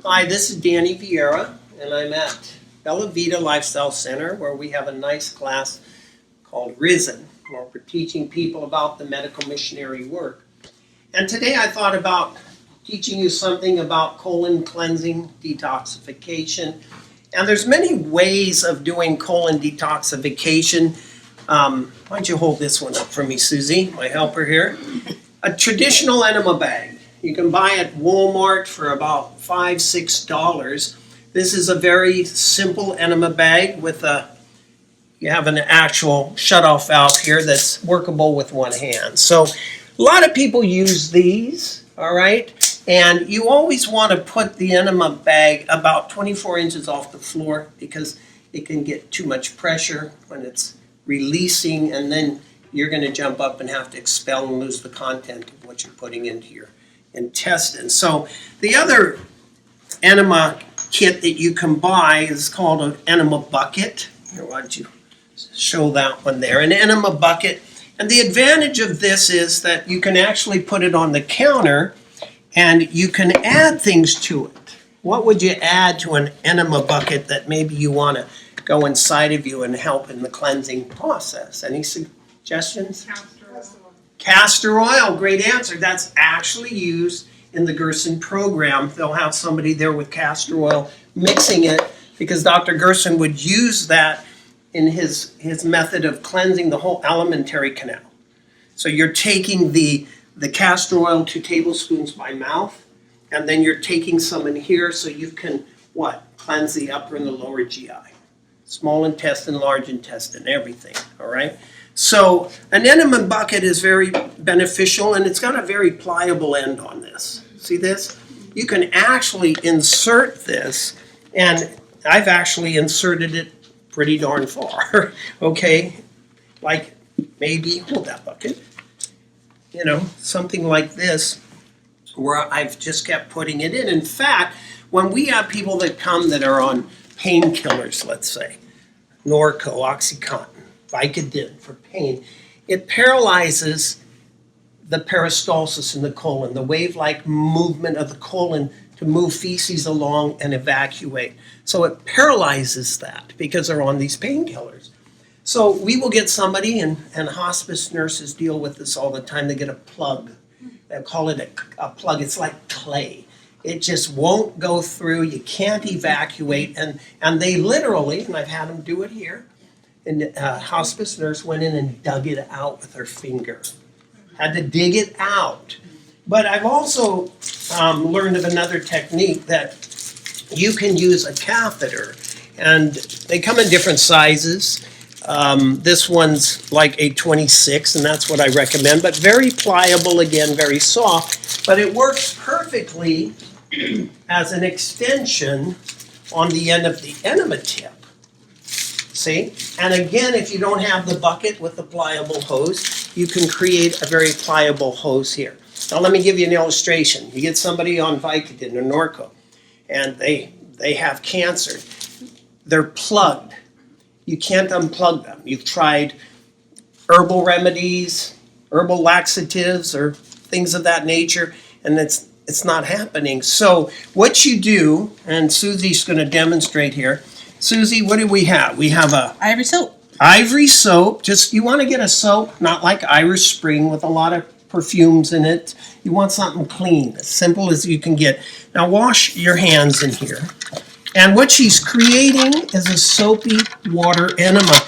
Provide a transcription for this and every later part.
Hi, this is Danny Vierra, and I'm at Bella Vita Lifestyle Center, where we have a nice class called Risen, where we're teaching people about the medical missionary work. And today I thought about teaching you something about colon cleansing, detoxification. And there's many ways of doing colon detoxification. Why don't you hold this one up for me, Susie, my helper here. A traditional enema bag. You can buy at Walmart for about $5, $6. This is a very simple enema bag with you have an actual shutoff valve here that's workable with one hand. So a lot of people use these, all right? And you always want to put the enema bag about 24 inches off the floor because it can get too much pressure when it's releasing, and then you're going to jump up and have to expel and lose the content of what you're putting into your intestines. So the other enema kit that you can buy is called an enema bucket. Here, why don't you show that one there, an enema bucket. And the advantage of this is that you can actually put it on the counter and you can add things to it. What would you add to an enema bucket that maybe you want to go inside of you and help in the cleansing process? Any suggestions? Castor oil, great answer. That's actually used in the Gerson program. They'll have somebody there with castor oil mixing it because Dr. Gerson would use that in his method of cleansing the whole alimentary canal. So you're taking the castor oil 2 tablespoons by mouth, and then you're taking some in here so you can, cleanse the upper and the lower GI. Small intestine, large intestine, everything, all right? So an enema bucket is very beneficial, and it's got a very pliable end on this. See this? You can actually insert this, and I've actually inserted it pretty darn far, okay? Like maybe, hold that bucket, something like this, where I've just kept putting it in. In fact, when we have people that come that are on painkillers, let's say, Norco, Oxycontin, Vicodin for pain, it paralyzes the peristalsis in the colon, the wave-like movement of the colon to move feces along and evacuate. So it paralyzes that because they're on these painkillers. So we will get somebody, and hospice nurses deal with this all the time, they get a plug. They call it a plug. It's like clay. It just won't go through. You can't evacuate. And they literally, and I've had them do it here, and a hospice nurse went in and dug it out with her finger. Had to dig it out. But I've also learned of another technique that you can use a catheter. And they come in different sizes. This one's like a 26, and that's what I recommend. But very pliable, again, very soft. But it works perfectly as an extension on the end of the enema tip. See? And again, if you don't have the bucket with the pliable hose, you can create a very pliable hose here. Now let me give you an illustration. You get somebody on Vicodin or Norco, and they have cancer. They're plugged. You can't unplug them. You've tried herbal remedies, herbal laxatives, or things of that nature, and it's not happening. So what you do, and Susie's going to demonstrate here. Susie, what do we have? We have a Ivory soap. Ivory soap. Just, you want to get a soap, not like Irish Spring with a lot of perfumes in it. You want something clean, as simple as you can get. Now wash your hands in here. And what she's creating is a soapy water enema.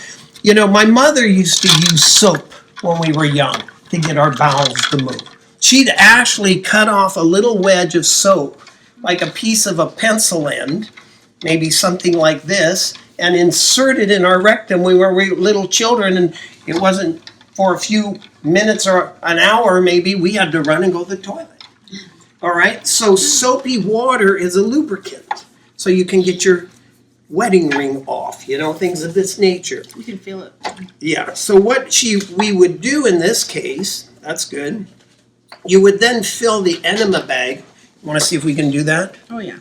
My mother used to use soap when we were young to get our bowels to move. She'd actually cut off a little wedge of soap, like a piece of a pencil end, maybe something like this, and insert it in our rectum when we were little children, and it wasn't for a few minutes or an hour maybe, we had to run and go to the toilet. All right, so soapy water is a lubricant, so you can get your wedding ring off, things of this nature. You can feel it. Yeah, so what we would do in this case, that's good, you would then fill the enema bag. Want to see if we can do that? Oh, yeah.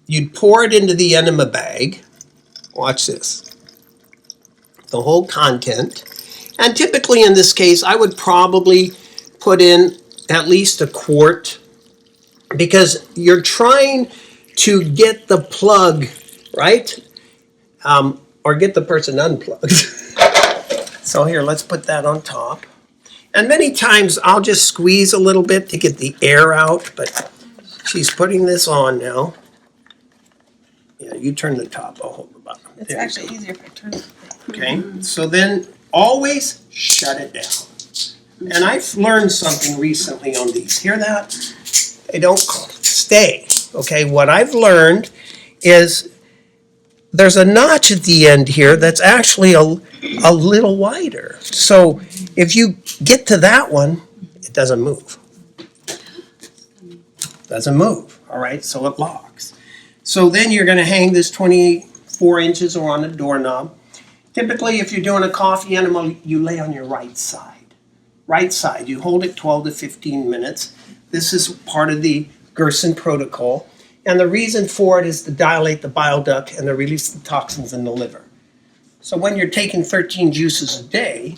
You'd pour it into the enema bag. Watch this. The whole content. And typically in this case, I would probably put in at least a quart because you're trying to get the plug, right? Or get the person unplugged. So here, let's put that on top. And many times I'll just squeeze a little bit to get the air out, but she's putting this on now. Yeah, you turn the top, I'll hold the bottom. It's actually easier if I turn it. Okay, so then always shut it down. And I've learned something recently on these. Hear that? They don't stay. Okay, what I've learned is there's a notch at the end here that's actually a little wider. So if you get to that one, it doesn't move. Doesn't move, all right? So it locks. So then you're going to hang this 24 inches or on a doorknob. Typically, if you're doing a coffee enema, you lay on your right side. Right side, you hold it 12 to 15 minutes. This is part of the Gerson protocol. And the reason for it is to dilate the bile duct and to release the toxins in the liver. So when you're taking 13 juices a day,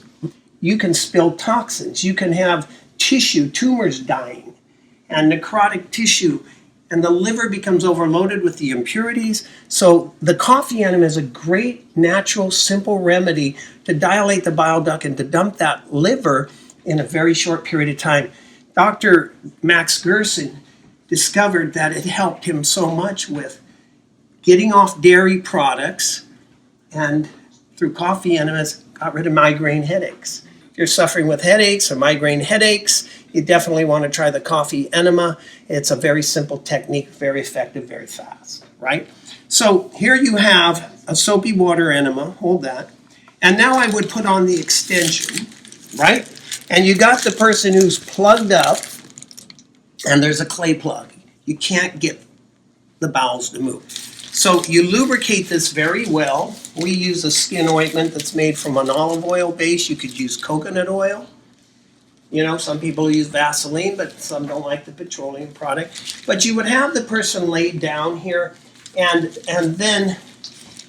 you can spill toxins. You can have tissue, tumors dying, and necrotic tissue, and the liver becomes overloaded with the impurities. So the coffee enema is a great, natural, simple remedy to dilate the bile duct and to dump that liver in a very short period of time. Dr. Max Gerson discovered that it helped him so much with getting off dairy products, and through coffee enemas, got rid of migraine headaches. If you're suffering with headaches or migraine headaches, you definitely want to try the coffee enema. It's a very simple technique, very effective, very fast, right? So here you have a soapy water enema, hold that. And now I would put on the extension, right? And you got the person who's plugged up, and there's a clay plug. You can't get the bowels to move. So you lubricate this very well. We use a skin ointment that's made from an olive oil base. You could use coconut oil. You know, some people use Vaseline, but some don't like the petroleum product. But you would have the person laid down here, and then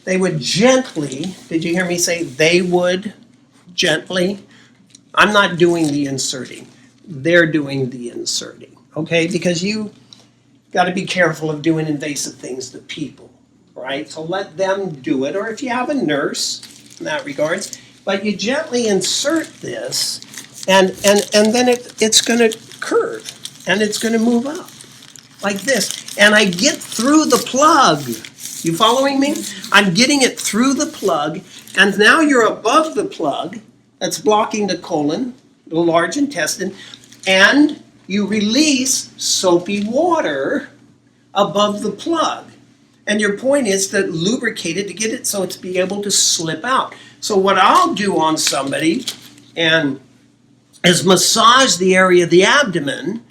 they would gently, did you hear me say they would gently? I'm not doing the inserting. They're doing the inserting, okay? Because you got to be careful of doing invasive things to people, right? So let them do it, or if you have a nurse in that regards. But you gently insert this, and then it's going to curve, and it's going to move up like this. And I get through the plug. You following me? I'm getting it through the plug, and now you're above the plug that's blocking the colon, the large intestine, and you release soapy water above the plug. And your point is to lubricate it to get it so it's be able to slip out. So what I'll do on somebody is massage the area of the abdomen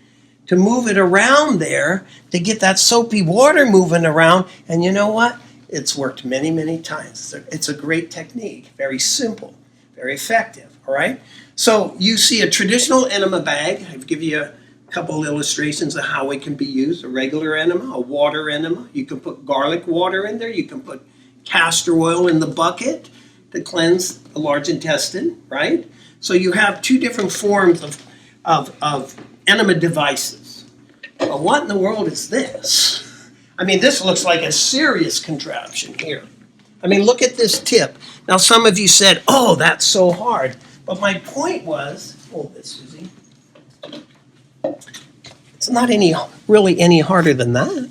to move it around there to get that soapy water moving around. And you know what? It's worked many, many times. It's a great technique, very simple, very effective, all right? So you see a traditional enema bag. I've given you a couple illustrations of how it can be used. A regular enema, a water enema. You can put garlic water in there. You can put castor oil in the bucket to cleanse the large intestine, right? So you have two different forms of enema devices. Well, what in the world is this? I mean, this looks like a serious contraption here. I mean, look at this tip. Now, some of you said, oh, that's so hard. But my point was, hold this, Susie. It's not really any harder than that.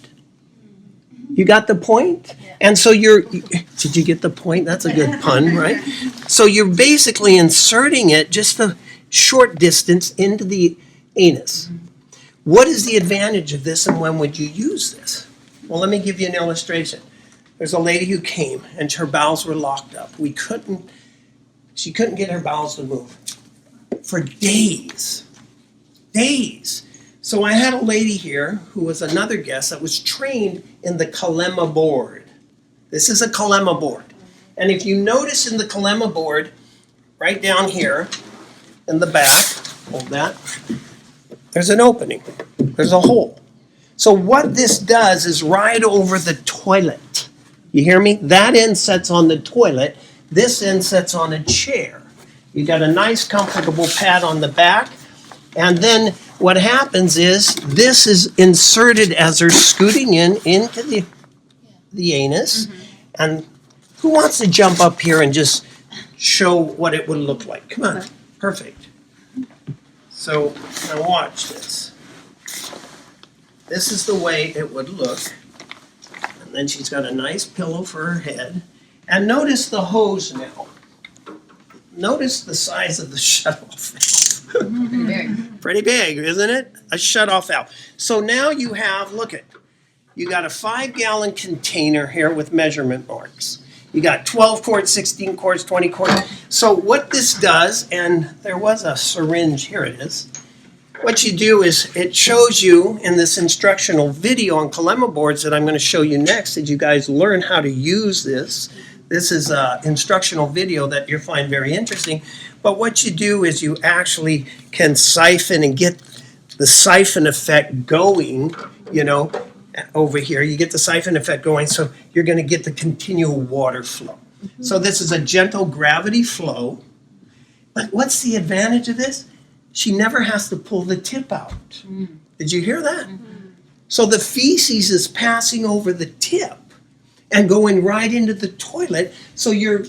You got the point? Yeah. And so did you get the point? That's a good pun, right? So you're basically inserting it just a short distance into the anus. What is the advantage of this, and when would you use this? Well, let me give you an illustration. There's a lady who came, and her bowels were locked up. She couldn't get her bowels to move for days. So I had a lady here who was another guest that was trained in the Colema board. This is a Colema board. And if you notice in the Colema board, right down here in the back, hold that, there's an opening. There's a hole. So what this does is ride over the toilet. You hear me? That end sets on the toilet. This end sets on a chair. You got a nice comfortable pad on the back. And then what happens is this is inserted as they're scooting into the anus. And who wants to jump up here and just show what it would look like? Come on. Perfect. So now watch this. This is the way it would look. And then she's got a nice pillow for her head. And notice the hose now. Notice the size of the shutoff valve. Pretty big. Pretty big, isn't it? A shutoff valve. So now you have, look at, you got a 5-gallon container here with measurement marks. You got 12 quarts, 16 quarts, 20 quarts. So what this does, and there was a syringe, here it is. What you do is it shows you in this instructional video on Colema boards that I'm going to show you next, that you guys learn how to use this. This is an instructional video that you'll find very interesting. But what you do is you actually can siphon and get the siphon effect going, you know, over here. You get the siphon effect going, so you're going to get the continual water flow. So this is a gentle gravity flow. But what's the advantage of this? She never has to pull the tip out. Did you hear that? So the feces is passing over the tip and going right into the toilet. So you're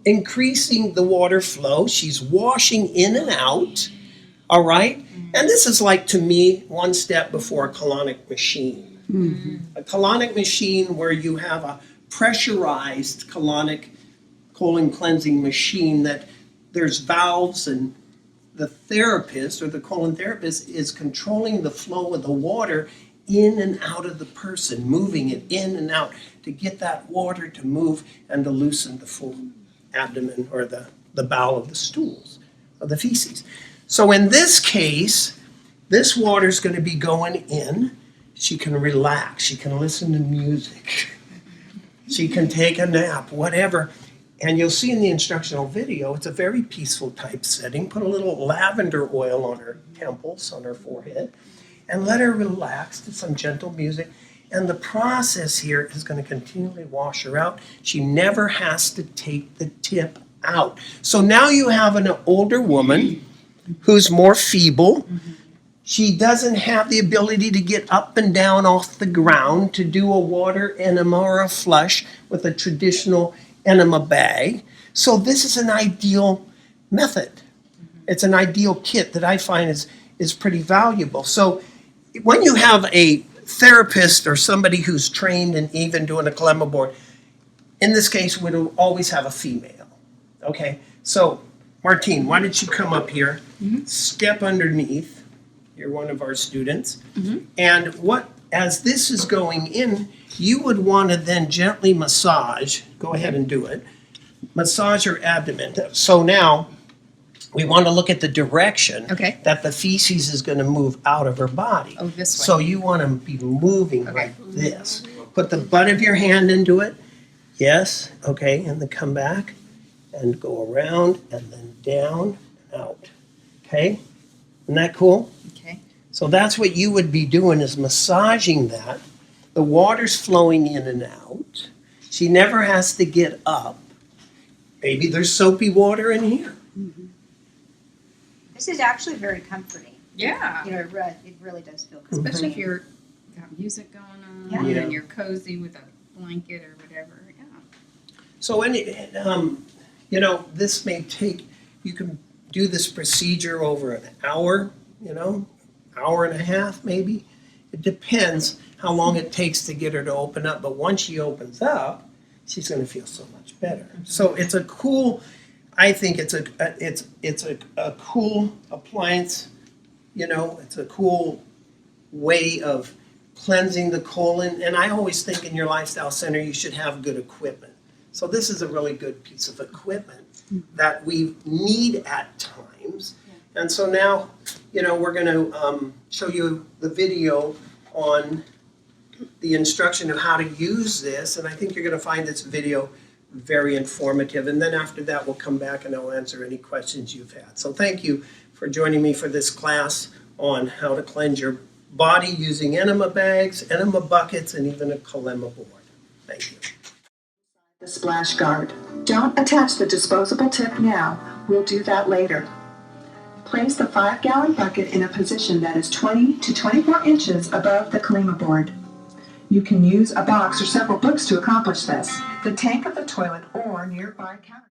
increasing the water flow. She's washing in and out. All right? And this is like, to me, one step before a colonic machine. A colonic machine where you have a pressurized colonic colon cleansing machine that there's valves, and the therapist or the colon therapist is controlling the flow of the water in and out of the person, moving it in and out to get that water to move and to loosen the full abdomen or the bowel of the stools, of the feces. So in this case, this water is going to be going in. She can relax. She can listen to music. She can take a nap, whatever. And you'll see in the instructional video, it's a very peaceful type setting. Put a little lavender oil on her temples, on her forehead, and let her relax to some gentle music. And the process here is going to continually wash her out. She never has to take the tip out. So now you have an older woman who's more feeble. She doesn't have the ability to get up and down off the ground to do a water enema or a flush with a traditional enema bag. So this is an ideal method. It's an ideal kit that I find is pretty valuable. So when you have a therapist or somebody who's trained in even doing a Colema board, in this case, we'll always have a female. Okay, so Martine, why don't you come up here, step underneath. You're one of our students. And as this is going in, you would want to then gently massage. Go ahead and do it. Massage her abdomen. So now we want to look at the direction that the feces is going to move out of her body. Oh, this way. So you want to be moving like this. Put the butt of your hand into it. Yes. Okay. And then come back and go around and then down and out. Okay. Isn't that cool? Okay. So that's what you would be doing, is massaging that. The water's flowing in and out. She never has to get up. Maybe there's soapy water in here. This is actually very comforting. Yeah. You know, it really does feel comforting. Especially if you're got music going on Yeah. and you're cozy with a blanket or whatever. Yeah. So, you know, this may take, you can do this procedure over an hour, you know, hour and a half maybe. It depends how long it takes to get her to open up. But once she opens up, she's going to feel so much better. So it's a cool, I think it's a cool appliance. You know, it's a cool way of cleansing the colon. And I always think in your lifestyle center, you should have good equipment. So this is a really good piece of equipment that we need at times. And so now, you know, we're going to show you the video on the instruction of how to use this. And I think you're going to find this video very informative. And then after that, we'll come back and I'll answer any questions you've had. So thank you for joining me for this class on how to cleanse your body using enema bags, enema buckets, and even a Colema board. Thank you. The splash guard. Don't attach the disposable tip now. We'll do that later. place the 5-gallon bucket in a position that is 20 to 24 inches above the Colema board. You can use a box or several books to accomplish this. The tank of the toilet or nearby counter.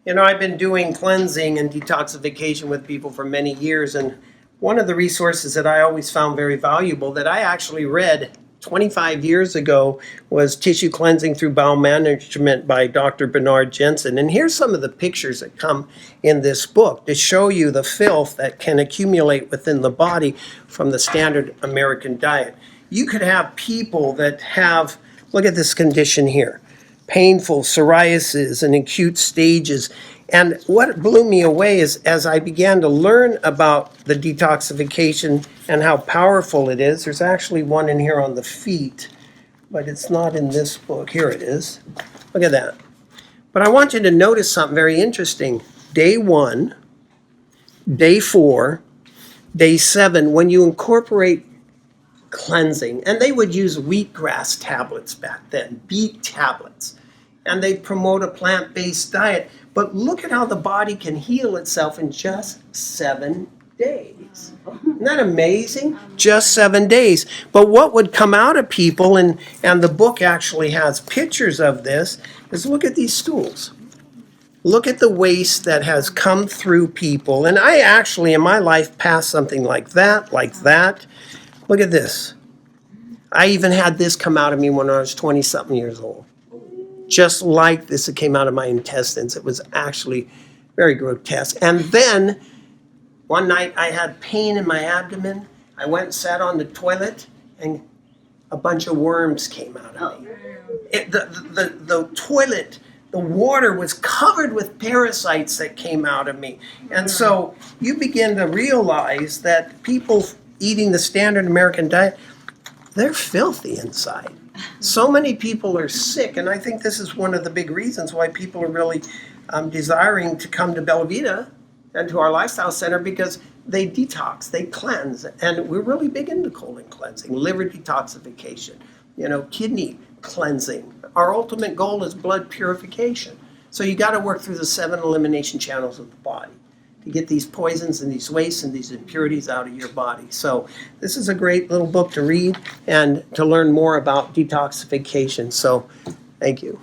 You know, I've been doing cleansing and detoxification with people for many years, and one of the resources that I always found very valuable that I actually read 25 years ago was Tissue Cleansing Through Bowel Management by Dr. Bernard Jensen. And here's some of the pictures that come in this book to show you the filth that can accumulate within the body from the standard American diet. You could have people that have, look at this condition here, painful psoriasis in acute stages. And what blew me away is as I began to learn about the detoxification and how powerful it is, there's actually one in here on the feet, but it's not in this book. Here it is. Look at that. But I want you to notice something very interesting. Day 1, day 4, day 7, when you incorporate cleansing, and they would use wheatgrass tablets back then, beet tablets, and they promote a plant-based diet. But look at how the body can heal itself in just 7 days. Isn't that amazing? Just 7 days. But what would come out of people, and the book actually has pictures of this, is look at these stools. Look at the waste that has come through people. And I actually, in my life, passed something like that, like that. Look at this. I even had this come out of me when I was 20-something years old. Just like this, it came out of my intestines. It was actually very grotesque. And then one night I had pain in my abdomen. I went and sat on the toilet, and a bunch of worms came out of me. The toilet, the water was covered with parasites that came out of me. And so you begin to realize that people eating the standard American diet, they're filthy inside. So many people are sick, and I think this is one of the big reasons why people are really desiring to come to Bella Vita and to our lifestyle center, because they detox, they cleanse, and we're really big into colon cleansing, liver detoxification, kidney cleansing. Our ultimate goal is blood purification. So you got to work through the 7 elimination channels of the body to get these poisons and these wastes and these impurities out of your body. So this is a great little book to read and to learn more about detoxification. So thank you.